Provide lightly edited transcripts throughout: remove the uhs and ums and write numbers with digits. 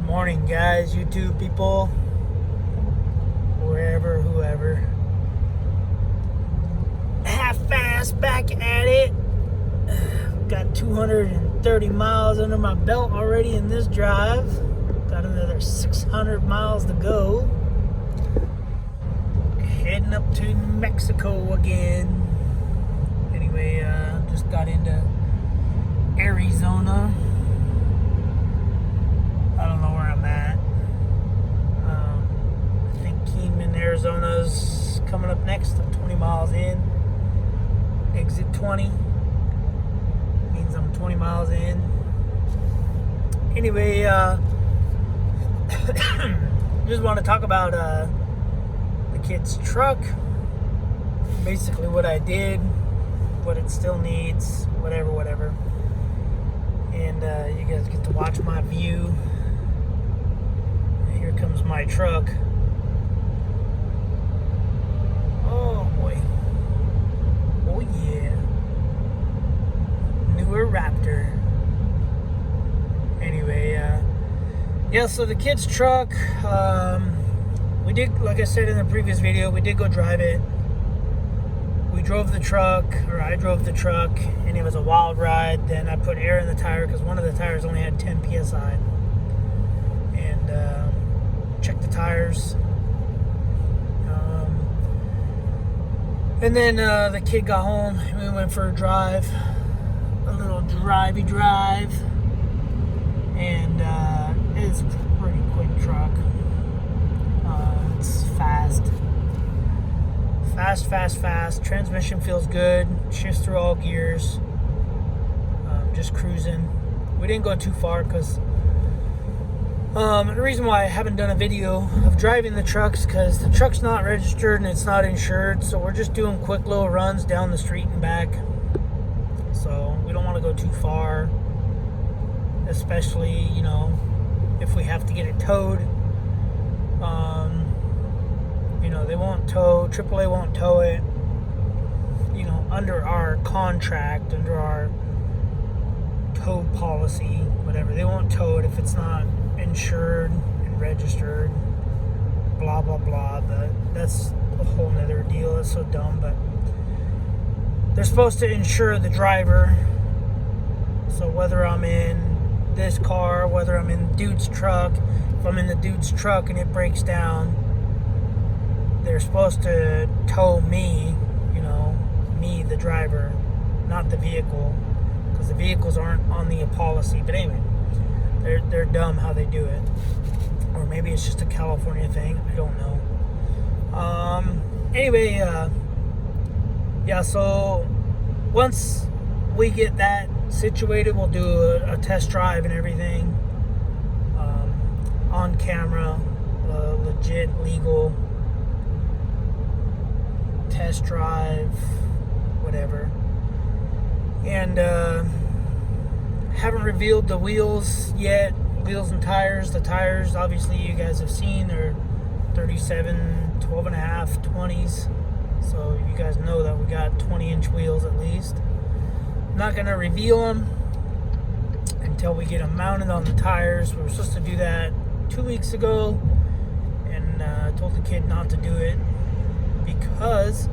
Morning, guys, YouTube people, wherever, whoever. Half-fast back at it. Got 230 miles under my belt already in this drive. Got another 600 miles to go. Heading up to Mexico again. Anyway, just got into Arizona. I don't know where I'm at. I think Keeneman, Arizona's coming up next. I'm 20 miles in. Exit 20 means I'm 20 miles in. Anyway, just want to talk about the kid's truck. Basically what I did, what it still needs, whatever. And you guys get to watch my view. Here comes my truck. Oh boy. Oh yeah. Newer Raptor. Anyway, yeah, so the kid's truck, we did, like I said in the previous video, we did go drive it. We drove the truck, or I drove the truck, and it was a wild ride. Then I put air in the tire because one of the tires only had 10 psi. And checked the tires. And then the kid got home. We went for a drive, a little drivey drive, and it's a pretty quick truck. It's fast. Fast. Transmission feels good. Shifts through all gears. Just cruising. We didn't go too far because the reason why I haven't done a video of driving the trucks because the truck's not registered and it's not insured. So we're just doing quick little runs down the street and back. So we don't want to go too far, especially if we have to get it towed. They won't tow, AAA won't tow it, under our contract, under our tow policy, whatever. They won't tow it if it's not insured and registered, blah, blah, blah. But that's a whole nother deal. That's so dumb, but they're supposed to insure the driver. So whether I'm in this car, whether I'm in the dude's truck, if I'm in the dude's truck and it breaks down, they're supposed to tow me, me, the driver, not the vehicle, because the vehicles aren't on the policy. But anyway, they're dumb how they do it, or maybe it's just a California thing. I don't know. Anyway, yeah. So once we get that situated, we'll do a test drive and everything, on camera, legit, legal test drive, whatever. And haven't revealed the wheels yet, wheels and tires. The tires, obviously, you guys have seen, they're 37, 12 and a half, 20s. So you guys know that we got 20-inch wheels at least. I'm not going to reveal them until we get them mounted on the tires. We were supposed to do that 2 weeks ago, and I told the kid not to do it because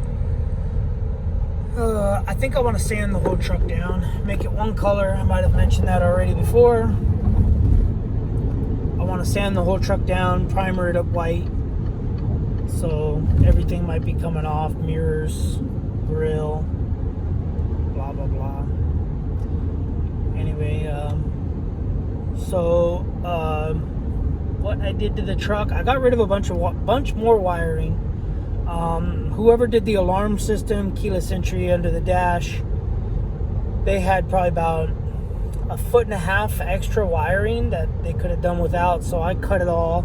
I think I want to sand the whole truck down, make it one color. I might have mentioned that already before. I want to sand the whole truck down, primer it up white, so everything might be coming off, mirrors, grill, blah blah blah. Anyway, so what I did to the truck, I got rid of a bunch more wiring. Whoever did the alarm system, keyless entry under the dash, they had probably about 1.5 feet extra wiring that they could have done without, so I cut it all.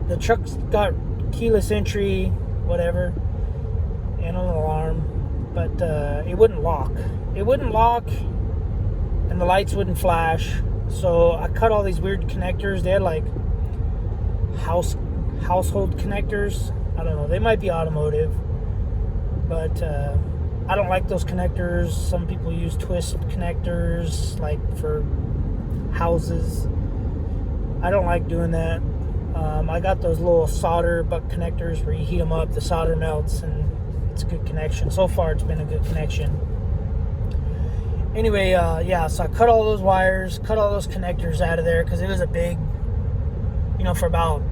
The truck's got keyless entry, whatever, and an alarm, but it wouldn't lock. It wouldn't lock, and the lights wouldn't flash, so I cut all these weird connectors. They had like household connectors. I don't know, they might be automotive, but I don't like those connectors. Some people use twist connectors, like for houses. I don't like doing that. I got those little solder butt connectors where you heat them up, the solder melts, and it's a good connection. So far, it's been a good connection. Anyway, yeah, so I cut all those wires, cut all those connectors out of there because it was a big, for about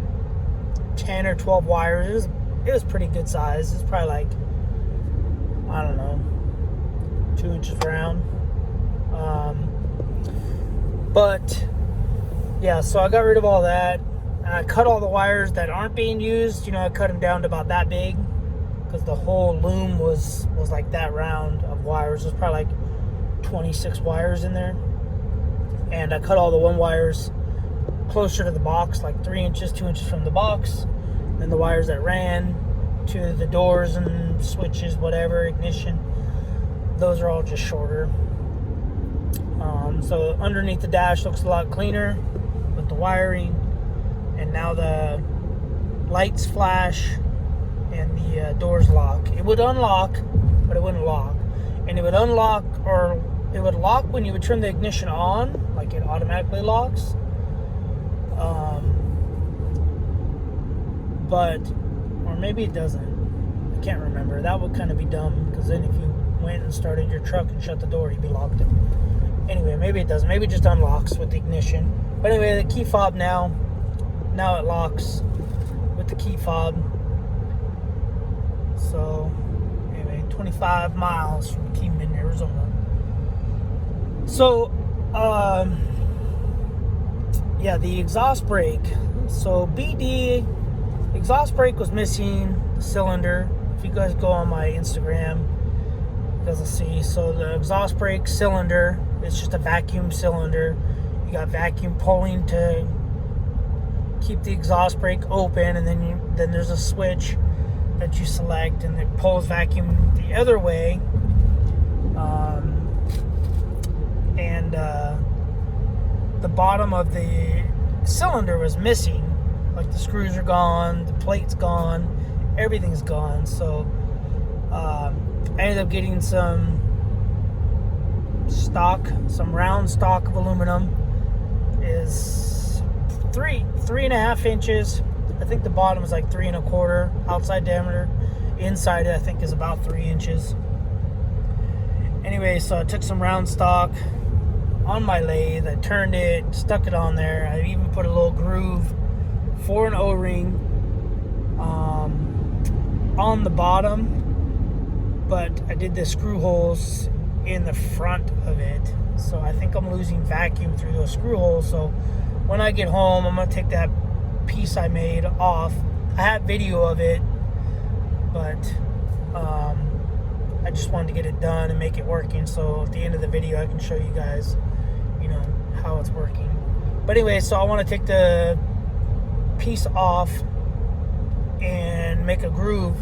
10 or 12 wires. It was pretty good size. It's probably like, I don't know, 2 inches round. But yeah, so I got rid of all that. And I cut all the wires that aren't being used. I cut them down to about that big because the whole loom was like that round of wires. There's probably like 26 wires in there. And I cut all the one wires closer to the box, like 3 inches, 2 inches from the box. Then the wires that ran to the doors and switches, whatever, ignition, those are all just shorter. So underneath the dash looks a lot cleaner with the wiring. And now the lights flash and the doors lock. It would unlock, but it wouldn't lock. And it would unlock, or it would lock when you would turn the ignition on, like it automatically locks. Or maybe it doesn't. I can't remember. That would kind of be dumb, because then if you went and started your truck and shut the door, you'd be locked in. Anyway, maybe it doesn't. Maybe it just unlocks with the ignition. But anyway, the key fob now it locks with the key fob. So anyway, 25 miles from Kingman, Arizona. So yeah, the exhaust brake. So BD exhaust brake was missing the cylinder. If you guys go on my Instagram, you guys will see. So the exhaust brake cylinder, it's just a vacuum cylinder. You got vacuum pulling to keep the exhaust brake open, and then there's a switch that you select, and it pulls vacuum the other way. The bottom of the cylinder was missing. Like the screws are gone, the plate's gone, everything's gone. So I ended up getting some round stock of aluminum. Is 3.5 inches. I think the bottom is like 3 1/4 outside diameter. Inside I think is about 3 inches. Anyway, so I took some round stock on my lathe. I turned it, stuck it on there. I even put a little groove for an O-ring on the bottom, but I did the screw holes in the front of it. So I think I'm losing vacuum through those screw holes. So when I get home, I'm gonna take that piece I made off. I have video of it, but I just wanted to get it done and make it working, so at the end of the video I can show you guys how it's working. But anyway, so I want to take the piece off and make a groove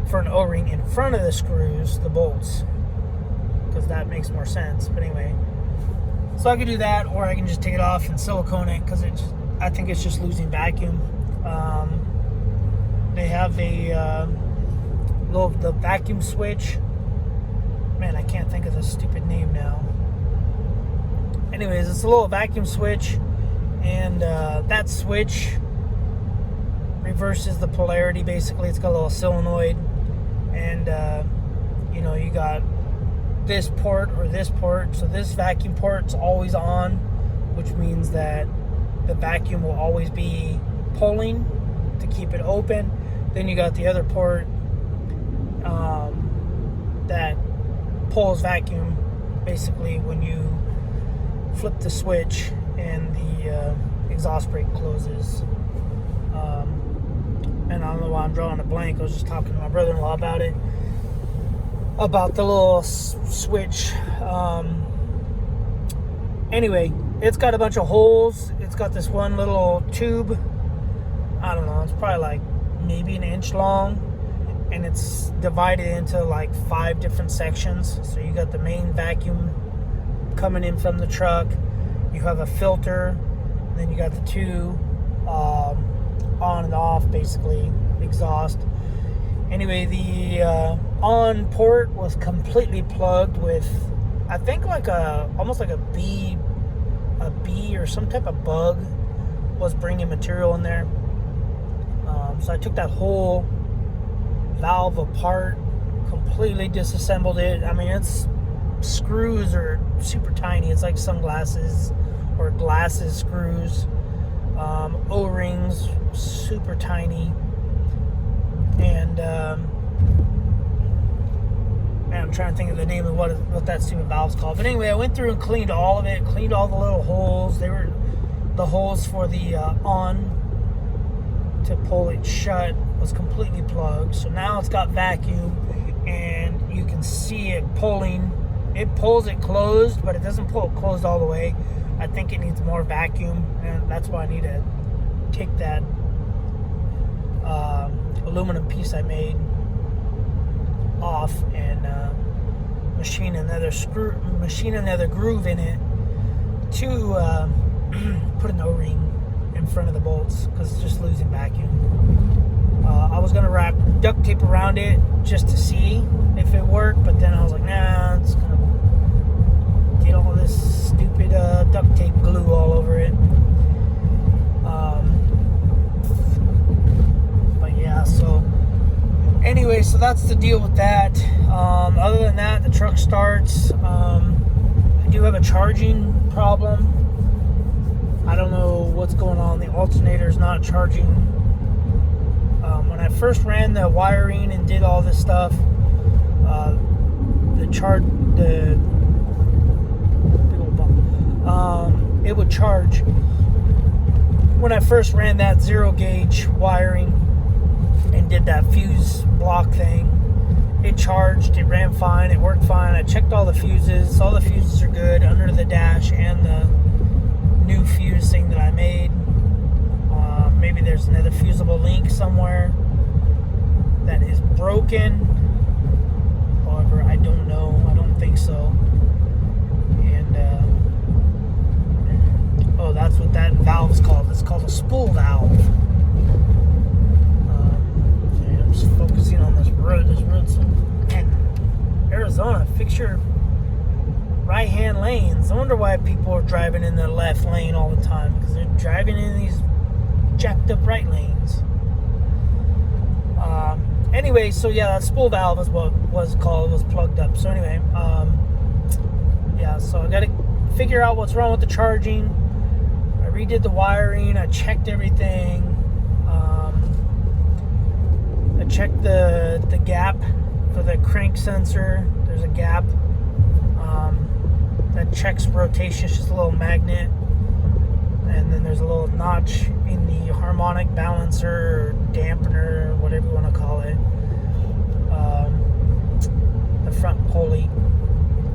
for an O-ring in front of the screws, the bolts, because that makes more sense. But anyway, so I can do that, or I can just take it off and silicone it, because I think it's just losing vacuum. They have the vacuum switch. Man, I can't think of the stupid name now. Anyways, it's a little vacuum switch, and that switch reverses the polarity. Basically, it's got a little solenoid, and you got this port or this port. So this vacuum port's always on, which means that the vacuum will always be pulling to keep it open. Then you got the other port that pulls vacuum basically when you flip the switch and the exhaust brake closes. And I don't know why I'm drawing a blank. I was just talking to my brother-in-law about it, about the little switch. Anyway, it's got a bunch of holes. It's got this one little tube. I don't know, it's probably like maybe an inch long, and it's divided into like 5 different sections. So you got the main vacuum coming in from the truck, you have a filter, then you got the 2 on and off, basically exhaust. Anyway, the on port was completely plugged with, I think, like almost like a bee or some type of bug was bringing material in there. So I took that whole valve apart, completely disassembled it. I mean, its screws are super tiny. It's like sunglasses or glasses screws. O-rings, super tiny. And man, I'm trying to think of the name of what that stupid valve's called. But anyway, I went through and cleaned all of it, cleaned all the little holes. They were the holes for the on to pull it shut was completely plugged. So now it's got vacuum, and you can see it pulling. It pulls it closed, but it doesn't pull it closed all the way. I think it needs more vacuum, and that's why I need to take that aluminum piece I made off and machine another groove in it to put an O-ring in front of the bolts, because it's just losing vacuum. I was gonna wrap duct tape around it just to see if it worked, but then I was like, nah, it's gonna get all this stupid duct tape glue all over it. But yeah, so anyway, so that's the deal with that. Other than that, the truck starts. I do have a charging problem. I don't know what's going on. The alternator's not charging. When I first ran the wiring and did all this stuff, it would charge. When I first ran that 0 gauge wiring and did that fuse block thing, it charged, it ran fine, it worked fine. I checked all the fuses. All the fuses are good under the dash and the new fuse thing that I made. Maybe there's another fusible link somewhere that is broken. However, I don't know. I don't think so. And oh, that's what that valve is called. It's called a spool valve. I'm just focusing on this road. This road's in Arizona. Fix your right-hand lanes. I wonder why people are driving in the left lane all the time, because they're driving in these jacked up right lanes. Anyway, so yeah, that spool valve is what was plugged up. So anyway, yeah, so I gotta figure out what's wrong with the charging. I redid the wiring, I checked everything. I checked the gap for the crank sensor. There's a gap that checks rotation. It's just a little magnet. And then there's a little notch in the harmonic balancer or dampener, or whatever you want to call it. The front pulley.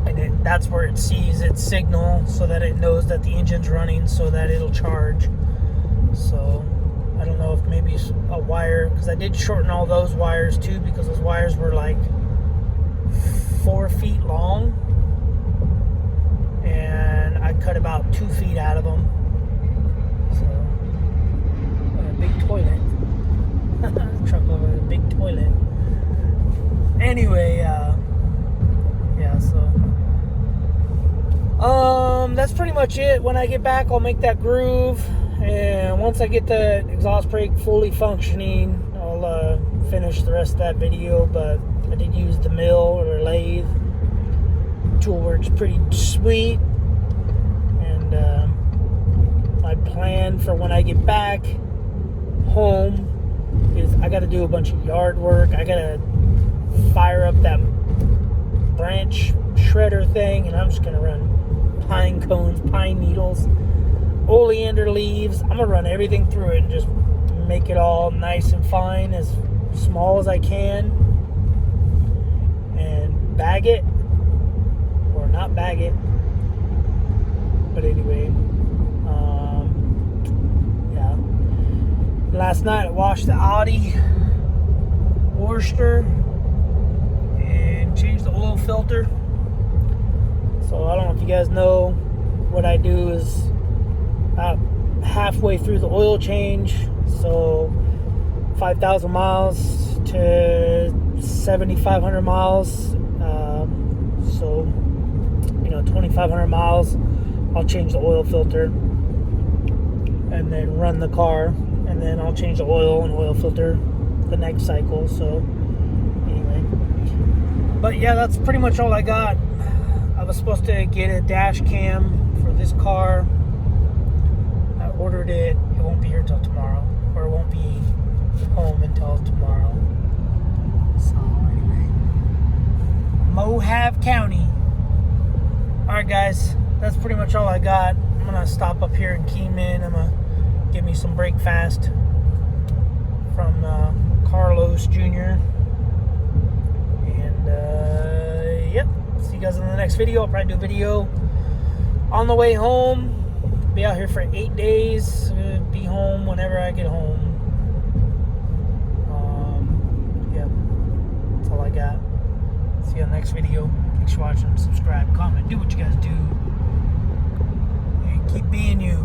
And that's where it sees its signal, so that it knows that the engine's running, so that it'll charge. So I don't know if maybe a wire, because I did shorten all those wires too, because those wires were like 4 feet long, and I cut about 2 feet out of them. So a big toilet. Truck over a big toilet. Anyway, yeah, so that's pretty much it. When I get back, I'll make that groove, and once I get the exhaust brake fully functioning, I'll finish the rest of that video. But I did use the mill or lathe. Tool works pretty sweet, and my plan for when I get back home is I got to do a bunch of yard work. I got to fire up that branch shredder thing, and I'm just gonna run pine cones, pine needles, oleander leaves. I'm gonna run everything through it and just make it all nice and fine, as small as I can, and bag it, or not bag it. But anyway, yeah. Last night I washed the Audi Worcester and changed the oil filter. So I don't know if you guys know, what I do is about halfway through the oil change, so 5,000 miles to 7,500 miles, so 2,500 miles, I'll change the oil filter. and then run the car, and then I'll change the oil and oil filter the next cycle. So anyway, but yeah, that's pretty much all I got. I was supposed to get a dash cam for this car. I ordered it. It won't be here till tomorrow, or it won't be home until tomorrow. So anyway, Mohave County. Alright guys, that's pretty much all I got. I'm gonna stop up here in Keyman. I'm gonna get me some breakfast from Carlos Jr. And yep, see you guys in the next video. I'll probably do a video on the way home. Be out here for 8 days. Be home whenever I get home. Yep, that's all I got. See you on the next video. Thanks for watching. Subscribe, comment, do what you guys do. And keep being you.